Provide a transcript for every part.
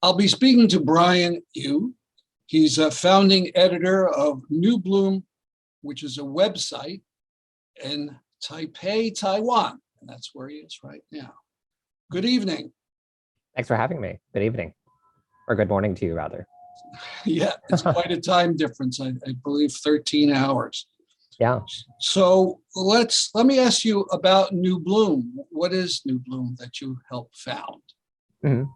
I'll be speaking to Brian Yu. He's a founding editor of New Bloom, which is a website in Taipei, Taiwan. And that's where he is right now. Good evening. Thanks for having me. Good evening, or good morning to you, rather. Yeah, it's quite a time difference. I believe 13 hours. Yeah. So let me ask you about New Bloom. What is New Bloom that you helped found?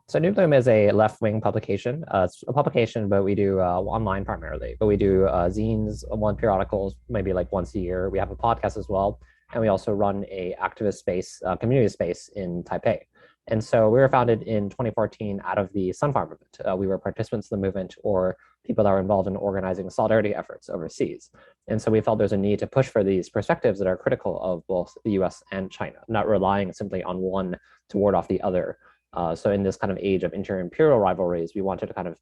So New Bloom is a left-wing publication. It's a publication, but we do online primarily. But we do zines, one periodicals, maybe like once a year. We have a podcast as well, and we also run a activist space, community space in Taipei. And so we were founded in 2014 out of the Sunflower Movement. We were participants in the movement or people that were involved in organizing solidarity efforts overseas. And so we felt there's a need to push for these perspectives that are critical of both the US and China, not relying simply on one to ward off the other. So in this kind of age of inter-imperial rivalries, we wanted to kind of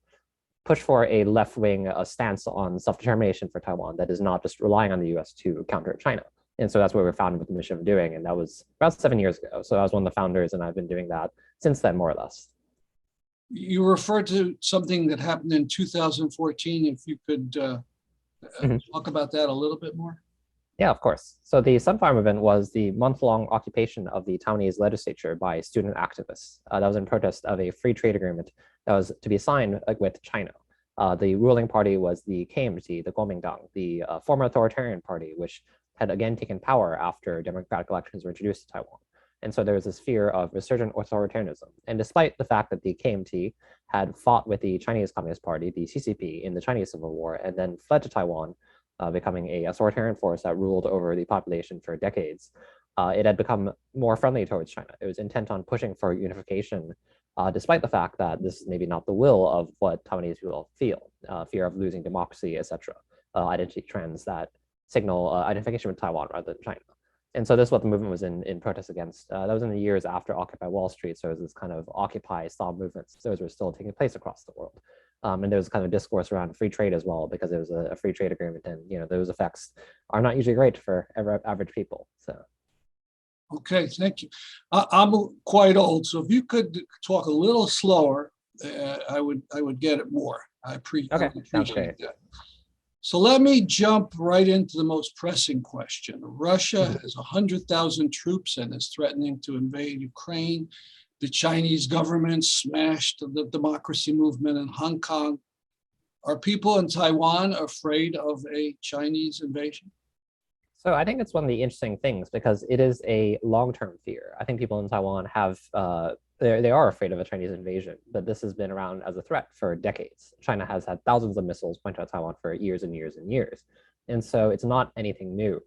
push for a left-wing stance on self-determination for Taiwan that is not just relying on the US to counter China. And so that's what we were founded with the mission of doing. And that was about 7 years ago. So I was one of the founders, and I've been doing that since then, more or less. You referred to something that happened in 2014. If you could talk about that a little bit more. Yeah, of course. So the Sunflower Movement was the month-long occupation of the Taiwanese legislature by student activists. That was in protest of a free trade agreement that was to be signed with China. The ruling party was the KMT, the Kuomintang, the former authoritarian party, which had again taken power after democratic elections were introduced to Taiwan. And so there was this fear of resurgent authoritarianism. And despite the fact that the KMT had fought with the Chinese Communist Party, the CCP, in the Chinese Civil War, and then fled to Taiwan, becoming an authoritarian force that ruled over the population for decades, it had become more friendly towards China. It was intent on pushing for unification, despite the fact that this is maybe not the will of what Taiwanese people feel, fear of losing democracy, etc., identity trends that signal identification with Taiwan rather than China. And so this is what the movement was in protest against. That was in the years after Occupy Wall Street. So it was this kind of Occupy style movements. Those were still taking place across the world. And there was kind of discourse around free trade as well, because it was a free trade agreement. And those effects are not usually great for average people. So. Okay, thank you. I'm quite old, so if you could talk a little slower, I would get it more. I appreciate that. So let me jump right into the most pressing question. Russia has 100,000 troops and is threatening to invade Ukraine. The Chinese government smashed the democracy movement in Hong Kong. Are people in Taiwan afraid of a Chinese invasion? So I think it's one of the interesting things because it is a long-term fear. I think people in Taiwan have they are afraid of a Chinese invasion, but this has been around as a threat for decades. China has had thousands of missiles pointed at Taiwan for years and years and years. And so it's not anything new.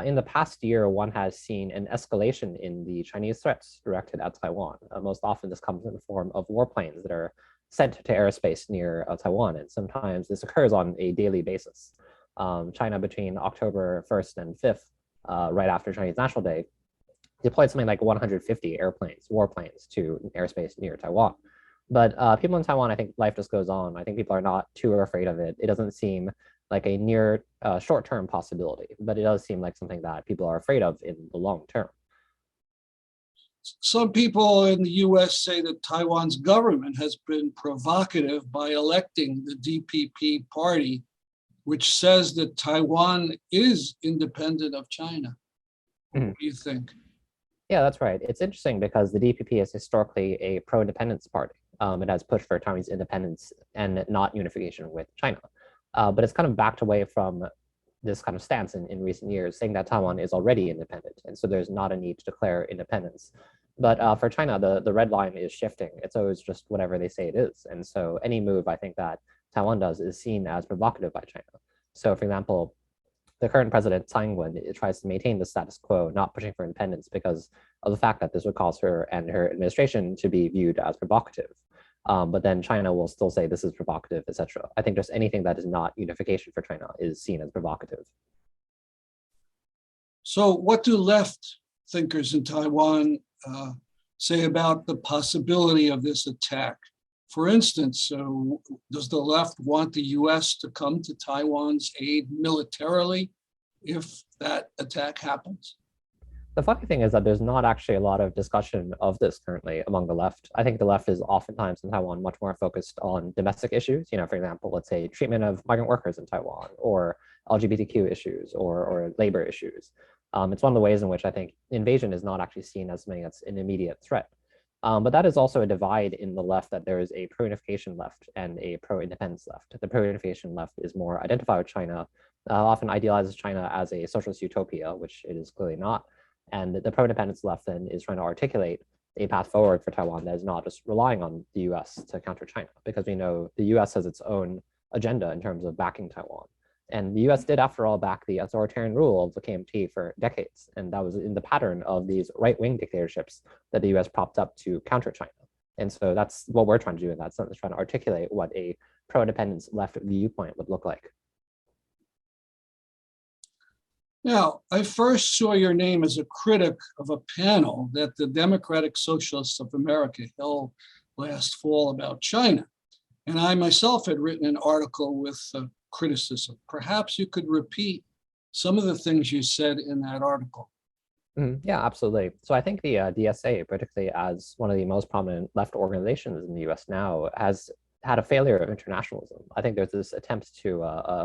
In the past year, one has seen an escalation in the Chinese threats directed at Taiwan. Most often this comes in the form of warplanes that are sent to airspace near Taiwan. And sometimes this occurs on a daily basis. China between October 1st and 5th, right after Chinese National Day, deployed something like 150 warplanes to airspace near Taiwan. But people in Taiwan, I think life just goes on. I think people are not too afraid of it. It doesn't seem like a near short-term possibility, but it does seem like something that people are afraid of in the long term. Some people in the US say that Taiwan's government has been provocative by electing the DPP party, which says that Taiwan is independent of China. What do you think? Yeah, that's right. It's interesting because the DPP is historically a pro-independence party. It has pushed for Taiwanese independence and not unification with China. But it's kind of backed away from this kind of stance in recent years, saying that Taiwan is already independent. And so there's not a need to declare independence. But for China, the red line is shifting. It's always just whatever they say it is. And so any move I think that Taiwan does is seen as provocative by China. So for example, the current president, Tsai Ing-wen, tries to maintain the status quo, not pushing for independence because of the fact that this would cause her and her administration to be viewed as provocative. But then China will still say this is provocative, etc. I think just anything that is not unification for China is seen as provocative. So what do left thinkers in Taiwan say about the possibility of this attack? For instance, does the left want the US to come to Taiwan's aid militarily if that attack happens? The funny thing is that there's not actually a lot of discussion of this currently among the left. I think the left is oftentimes in Taiwan much more focused on domestic issues. You know, for example, let's say treatment of migrant workers in Taiwan, or LGBTQ issues, or labor issues. It's one of the ways in which I think invasion is not actually seen as something that's an immediate threat. But that is also a divide in the left, that there is a pro-unification left and a pro-independence left. The pro-unification left is more identified with China, often idealizes China as a socialist utopia, which it is clearly not. And the pro-independence left then is trying to articulate a path forward for Taiwan that is not just relying on the US to counter China, because we know the US has its own agenda in terms of backing Taiwan. And the US did, after all, back the authoritarian rule of the KMT for decades. And that was in the pattern of these right-wing dictatorships that the US propped up to counter China. And so that's what we're trying to do in that sense, trying to articulate what a pro-independence left viewpoint would look like. Now, I first saw your name as a critic of a panel that the Democratic Socialists of America held last fall about China. And I myself had written an article with criticism. Perhaps you could repeat some of the things you said in that article. Yeah, absolutely. So I think the DSA, particularly as one of the most prominent left organizations in the US now, has had a failure of internationalism. I think there's this attempt to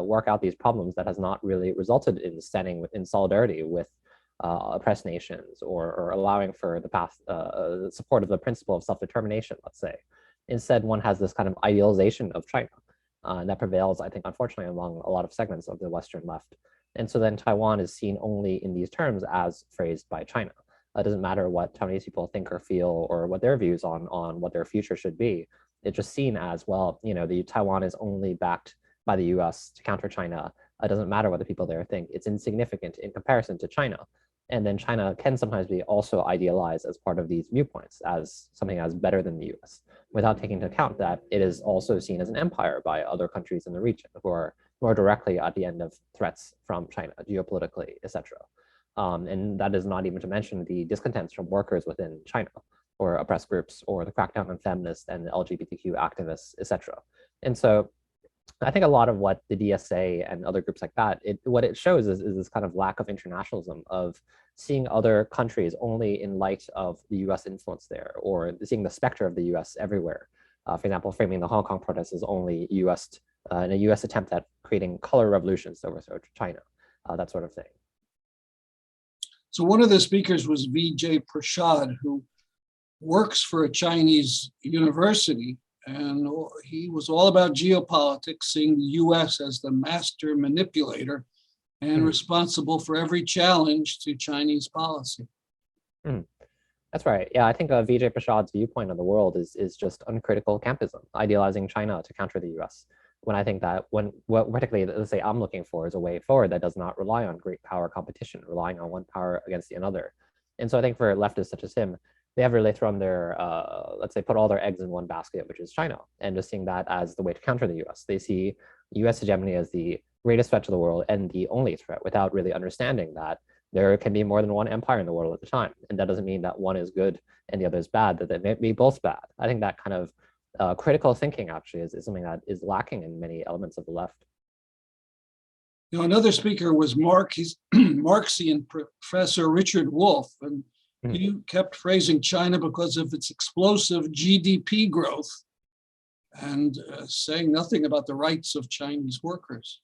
work out these problems that has not really resulted in standing in solidarity with oppressed nations, or allowing for the path, support of the principle of self-determination, let's say. Instead, one has this kind of idealization of China that prevails, I think, unfortunately, among a lot of segments of the Western left. And so then Taiwan is seen only in these terms as phrased by China. It doesn't matter what Taiwanese people think or feel, or what their views on what their future should be. It's just seen as, well, you know, the Taiwan is only backed by the US to counter China. It doesn't matter what the people there think. It's insignificant in comparison to China. And then China can sometimes be also idealized as part of these viewpoints as something as better than the US, without taking into account that it is also seen as an empire by other countries in the region who are more directly at the end of threats from China, geopolitically, etc. And that is not even to mention the discontents from workers within China, or oppressed groups, or the crackdown on feminists and LGBTQ activists, etc. And so I think a lot of what the DSA and other groups like that, what it shows is this kind of lack of internationalism, of seeing other countries only in light of the US influence there, or seeing the specter of the US everywhere. For example, framing the Hong Kong protests as only US, in a US attempt at creating color revolutions to overthrow China, that sort of thing. So one of the speakers was Vijay Prashad, who works for a Chinese university, and he was all about geopolitics, seeing the US as the master manipulator and responsible for every challenge to Chinese policy. That's right. Yeah, I think Vijay Prashad's viewpoint on the world is just uncritical campism, idealizing China to counter the US. When I think that what particularly, let's say, I'm looking for is a way forward that does not rely on great power competition, relying on one power against the another. And so I think for leftists such as him, they have really thrown their, let's say, put all their eggs in one basket, which is China, and just seeing that as the way to counter the US. They see US hegemony as the greatest threat to the world and the only threat, without really understanding that there can be more than one empire in the world at the time. And that doesn't mean that one is good and the other is bad, that they may be both bad. I think that kind of critical thinking actually is something that is lacking in many elements of the left. You know, another speaker was Marxian Professor Richard Wolff, and he kept praising China because of its explosive GDP growth, and saying nothing about the rights of Chinese workers.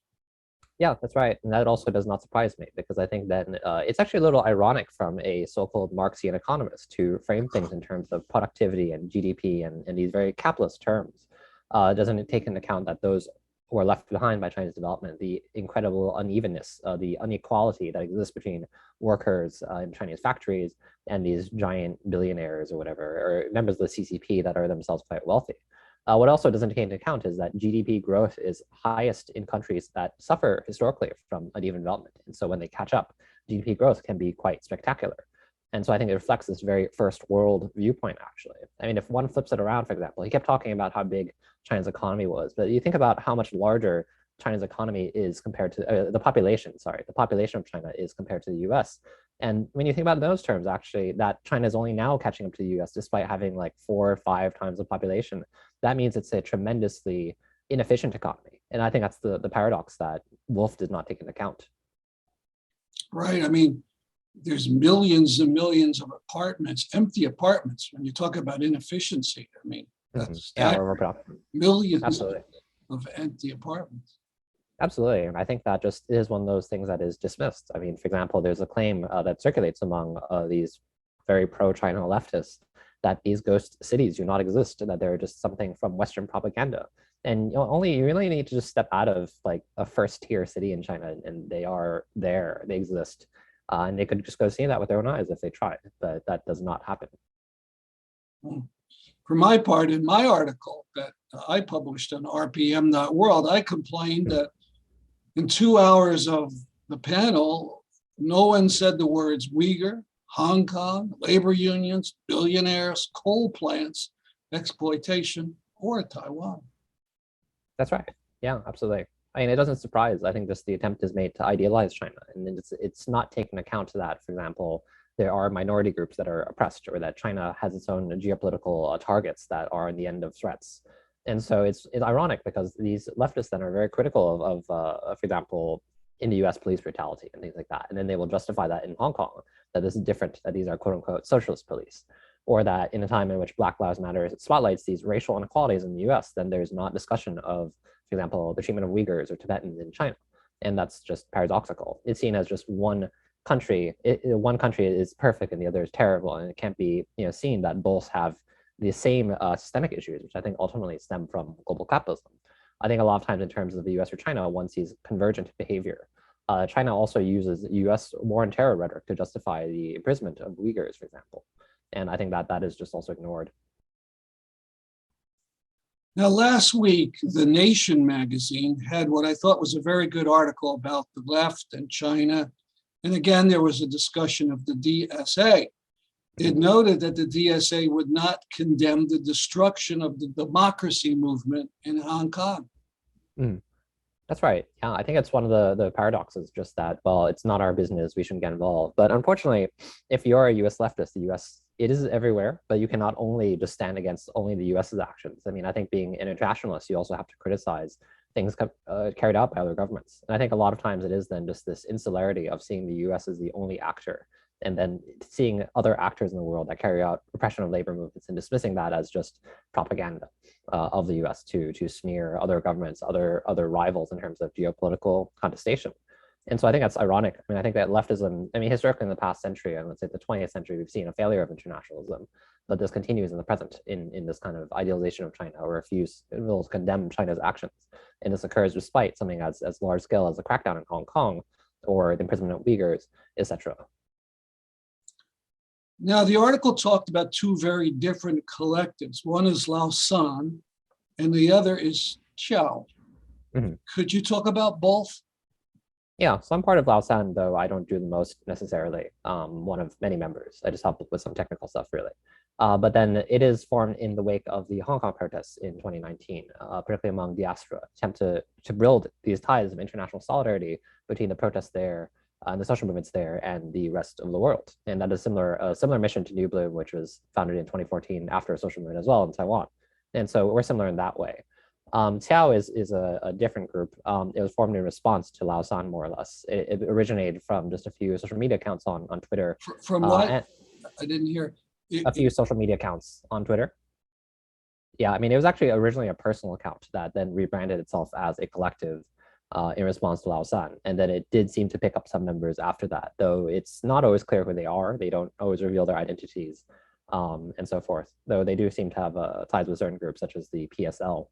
Yeah, that's right. And that also does not surprise me, because I think that it's actually a little ironic from a so-called Marxian economist to frame things in terms of productivity and GDP and these very capitalist terms. Doesn't it take into account that those who are left behind by China's development, the incredible unevenness, the inequality that exists between workers in Chinese factories and these giant billionaires or whatever, or members of the CCP that are themselves quite wealthy. What also doesn't take into account is that GDP growth is highest in countries that suffer historically from uneven development. And so when they catch up, GDP growth can be quite spectacular. And so I think it reflects this very first world viewpoint, actually. I mean, if one flips it around, for example, he kept talking about how big China's economy was, but you think about how much larger China's economy is compared to the population of China is compared to the US. And when you think about it in those terms, actually, that China is only now catching up to the US despite having like 4 or 5 times the population. That means it's a tremendously inefficient economy. And I think that's the paradox that Wolff did not take into account. Right. I mean, there's millions and millions of apartments, empty apartments. When you talk about inefficiency, I mean, that's millions Absolutely. of empty apartments. Absolutely. And I think that just is one of those things that is dismissed. I mean, for example, there's a claim that circulates among these very pro-China leftists that these ghost cities do not exist, and that they're just something from Western propaganda. And you really need to just step out of like a first-tier city in China, and they are there, they exist. And they could just go see that with their own eyes if they tried, but that does not happen. For my part, in my article that I published on rpm.world, I complained that in 2 hours of the panel, no one said the words Uyghur, Hong Kong, labor unions, billionaires, coal plants, exploitation, or Taiwan. That's right. Yeah, absolutely. I mean, it doesn't surprise. I think just the attempt is made to idealize China, and it's not taken account to that. For example, there are minority groups that are oppressed, or that China has its own geopolitical targets that are in the end of threats. And so it's ironic because these leftists then are very critical of for example, in the US police brutality and things like that. And then they will justify that in Hong Kong, that this is different, that these are quote unquote socialist police. Or that in a time in which Black Lives Matter spotlights these racial inequalities in the US, then there's not discussion of, for example, the treatment of Uyghurs or Tibetans in China. And that's just paradoxical. It's seen as just one country. One country is perfect and the other is terrible. And it can't be seen that both have the same systemic issues, which I think ultimately stem from global capitalism. I think a lot of times in terms of the US or China, one sees convergent behavior. China also uses US war on terror rhetoric to justify the imprisonment of Uyghurs, for example. And I think that is just also ignored. Now, last week, The Nation magazine had what I thought was a very good article about the left and China. And again, there was a discussion of the DSA. It noted that the DSA would not condemn the destruction of the democracy movement in Hong Kong. That's right. Yeah, I think it's one of the paradoxes, just that, well, it's not our business, we shouldn't get involved. But unfortunately, if you're a US leftist, the US, it is everywhere, but you cannot only just stand against only the US's actions. I mean, I think being an internationalist, you also have to criticize things carried out by other governments. And I think a lot of times it is then just this insularity of seeing the US as the only actor, and then seeing other actors in the world that carry out repression of labor movements and dismissing that as just propaganda of the US to smear other governments, other rivals in terms of geopolitical contestation. And so I think that's ironic. I mean, I think that leftism, I mean, historically in the past century, and let's say the 20th century, we've seen a failure of internationalism, but this continues in the present in this kind of idealization of China, or will condemn China's actions. And this occurs despite something as large scale as the crackdown in Hong Kong or the imprisonment of Uyghurs, etc. Now, the article talked about two very different collectives. One is Lausan, and the other is Chao. Could you talk about both? Yeah, so I'm part of Lausan, though I don't do the most necessarily. One of many members. I just help with some technical stuff, really. But then it is formed in the wake of the Hong Kong protests in 2019, particularly among diaspora, attempt to build these ties of international solidarity between the protests there and the social movements there and the rest of the world. And that is a similar mission to New Bloom, which was founded in 2014 after a social movement as well in Taiwan. And so we're similar in that way. Tiao is a different group. It was formed in response to Lausan, more or less. It originated from just a few social media accounts on Twitter. From what? I didn't hear. A few social media accounts on Twitter. Yeah, I mean, it was actually originally a personal account that then rebranded itself as a collective in response to Lausan. And then it did seem to pick up some members after that, though it's not always clear who they are. They don't always reveal their identities and so forth, though they do seem to have ties with certain groups such as the PSL.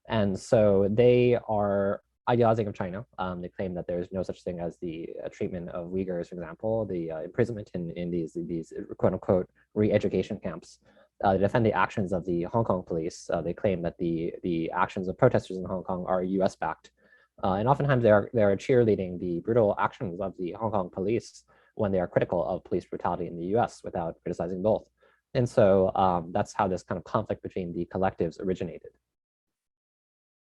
And so they are idealizing of China. They claim that there's no such thing as the treatment of Uyghurs, for example, the imprisonment in these quote unquote re-education camps. They defend the actions of the Hong Kong police. They claim that the actions of protesters in Hong Kong are US backed. And oftentimes they are cheerleading the brutal actions of the Hong Kong police when they are critical of police brutality in the US without criticizing both. And so that's how this kind of conflict between the collectives originated.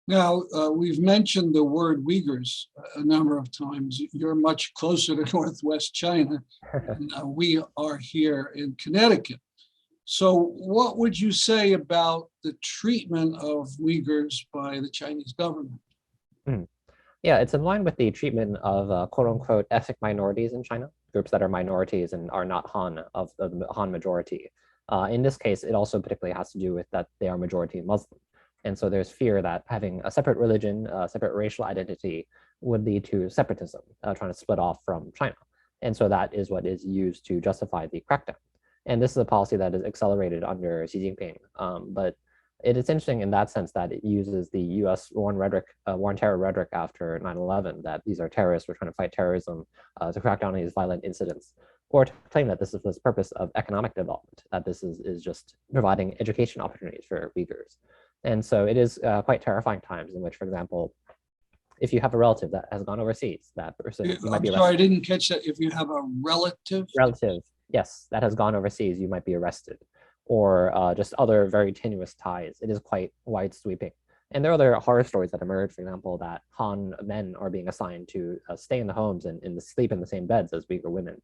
Now, we've mentioned the word Uyghurs a number of times. You're much closer to Northwest China, and we are here in Connecticut. So what would you say about the treatment of Uyghurs by the Chinese government? Yeah, it's in line with the treatment of quote unquote ethnic minorities in China. groups that are minorities and are not Han of the Han majority. In this case, it also particularly has to do with that they are majority Muslim. And so there's fear that having a separate religion, a separate racial identity would lead to separatism, trying to split off from China. And so that is what is used to justify the crackdown. And this is a policy that is accelerated under Xi Jinping. But it is interesting in that sense that it uses the US war on terror rhetoric after 9/11, that these are terrorists, we're trying to fight terrorism, to crack down on these violent incidents, or to claim that this is for the purpose of economic development, that this is just providing education opportunities for Uyghurs. And so it is quite terrifying times in which, for example, if you have a relative that has gone overseas, that person, you might be arrested. Sorry, I didn't catch that. If you have a relative? Relative, yes, that has gone overseas, you might be arrested, or just other very tenuous ties. It is quite wide sweeping. And there are other horror stories that emerge, for example, that Han men are being assigned to stay in the homes and sleep in the same beds as Uyghur women.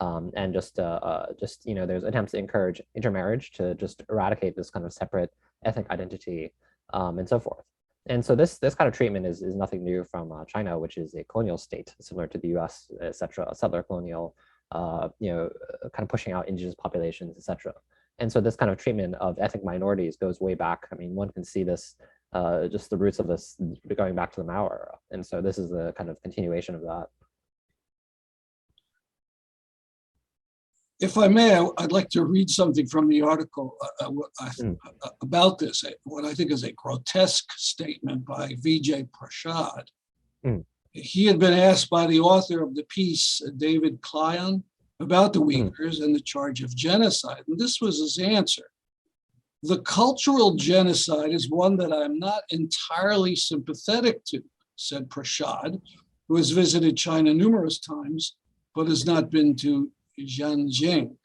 And just there's attempts to encourage intermarriage to just eradicate this kind of separate ethnic identity, and so forth. And so this kind of treatment is nothing new from China, which is a colonial state similar to the U.S., etc., a settler colonial, kind of pushing out indigenous populations, etc. And so this kind of treatment of ethnic minorities goes way back. I mean, one can see this, just the roots of this going back to the Mao era. And so this is a kind of continuation of that. If I may, I'd like to read something from the article about this, what I think is a grotesque statement by Vijay Prashad. He had been asked by the author of the piece, David Klyan, about the Uyghurs and the charge of genocide. And this was his answer. The cultural genocide is one that I'm not entirely sympathetic to, said Prashad, who has visited China numerous times, but has not been to Xinjiang.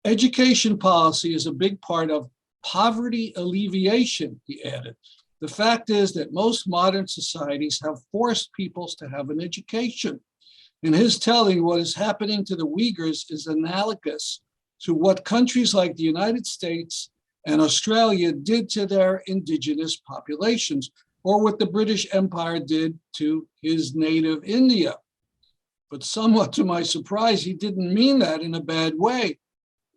Education policy is a big part of poverty alleviation, he added. The fact is that most modern societies have forced peoples to have an education. In his telling, what is happening to the Uyghurs is analogous to what countries like the United States and Australia did to their indigenous populations, or what the British Empire did to his native India. But somewhat to my surprise, he didn't mean that in a bad way.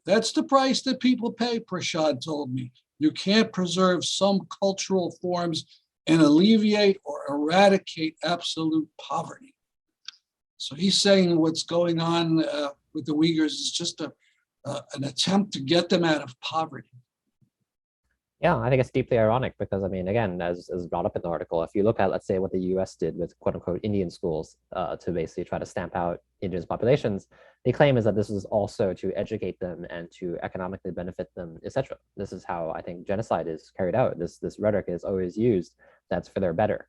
That's the price that people pay, Prashad told me. You can't preserve some cultural forms and alleviate or eradicate absolute poverty. So he's saying what's going on with the Uyghurs is just an attempt to get them out of poverty. Yeah, I think it's deeply ironic because, I mean, again, as brought up in the article, if you look at, let's say, what the US did with quote unquote Indian schools to basically try to stamp out indigenous populations, the claim is that this is also to educate them and to economically benefit them, etc. This is how I think genocide is carried out. This rhetoric is always used that's for their better.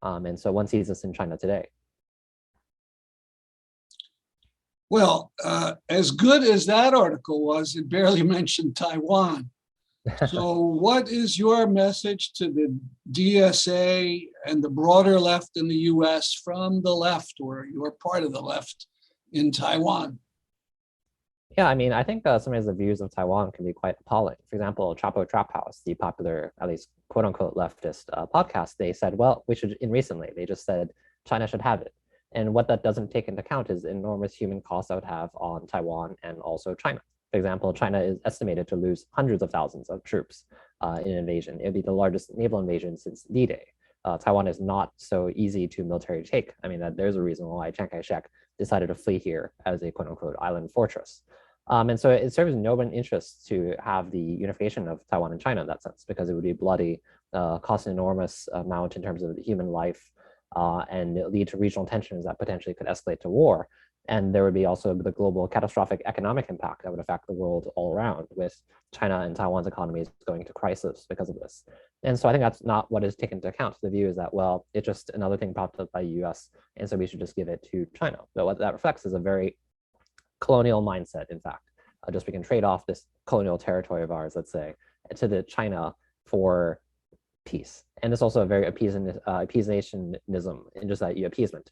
And so one sees this in China today. Well, as good as that article was, it barely mentioned Taiwan. So what is your message to the DSA and the broader left in the US from the left, or you're part of the left in Taiwan? Yeah, I mean, I think sometimes the views of Taiwan can be quite appalling. For example, Chapo Trap House, the popular, at least quote unquote leftist podcast, they said, well, recently, they just said China should have it. And what that doesn't take into account is the enormous human cost that would have on Taiwan and also China. For example, China is estimated to lose hundreds of thousands of troops in an invasion. It would be the largest naval invasion since D-Day. Taiwan is not so easy to military take. I mean, there's a reason why Chiang Kai-shek decided to flee here as a quote-unquote island fortress. And so it serves no one interest to have the unification of Taiwan and China in that sense, because it would be bloody, cost an enormous amount in terms of human life, and lead to regional tensions that potentially could escalate to war. And there would be also the global catastrophic economic impact that would affect the world all around, with China and Taiwan's economies going into crisis because of this. And so I think that's not what is taken into account. The view is that, well, it's just another thing propped up by the US, and so we should just give it to China. But what that reflects is a very colonial mindset, in fact. Just we can trade off this colonial territory of ours, let's say, to the China for peace. And it's also a very appeasationism, in just that appeasement.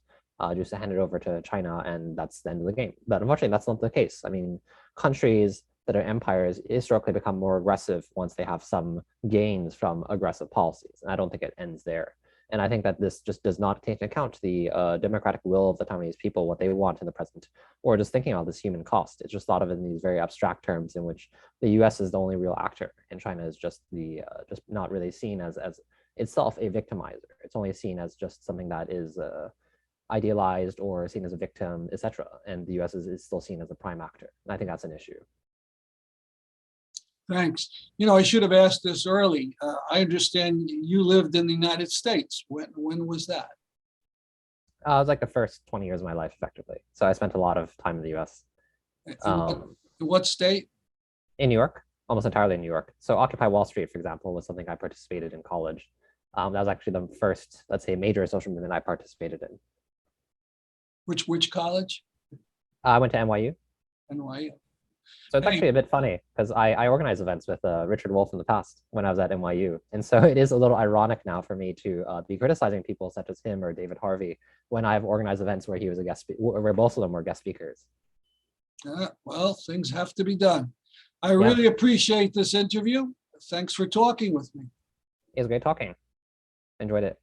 Just to hand it over to China, and that's the end of the game. But unfortunately, that's not the case. I mean, countries that are empires historically become more aggressive once they have some gains from aggressive policies. And I don't think it ends there. And I think that this just does not take into account the democratic will of the Taiwanese people, what they want in the present, or just thinking about this human cost. It's just thought of in these very abstract terms in which the US is the only real actor and China is just the just not really seen as itself a victimizer. It's only seen as just something that is idealized or seen as a victim, etc. And the US is still seen as a prime actor. And I think that's an issue. Thanks. I should have asked this early. I understand you lived in the United States. When was that? It was like the first 20 years of my life, effectively. So I spent a lot of time in the US. In what state? In New York, almost entirely in New York. So Occupy Wall Street, for example, was something I participated in college. That was actually the first, let's say, major social movement I participated in. Which college? I went to NYU. NYU. So it's actually a bit funny because I organized events with Richard Wolff in the past when I was at NYU. And so it is a little ironic now for me to be criticizing people such as him or David Harvey when I've organized events where he was a guest, where both of them were guest speakers. Well, things have to be done. I really appreciate this interview. Thanks for talking with me. It was great talking. Enjoyed it.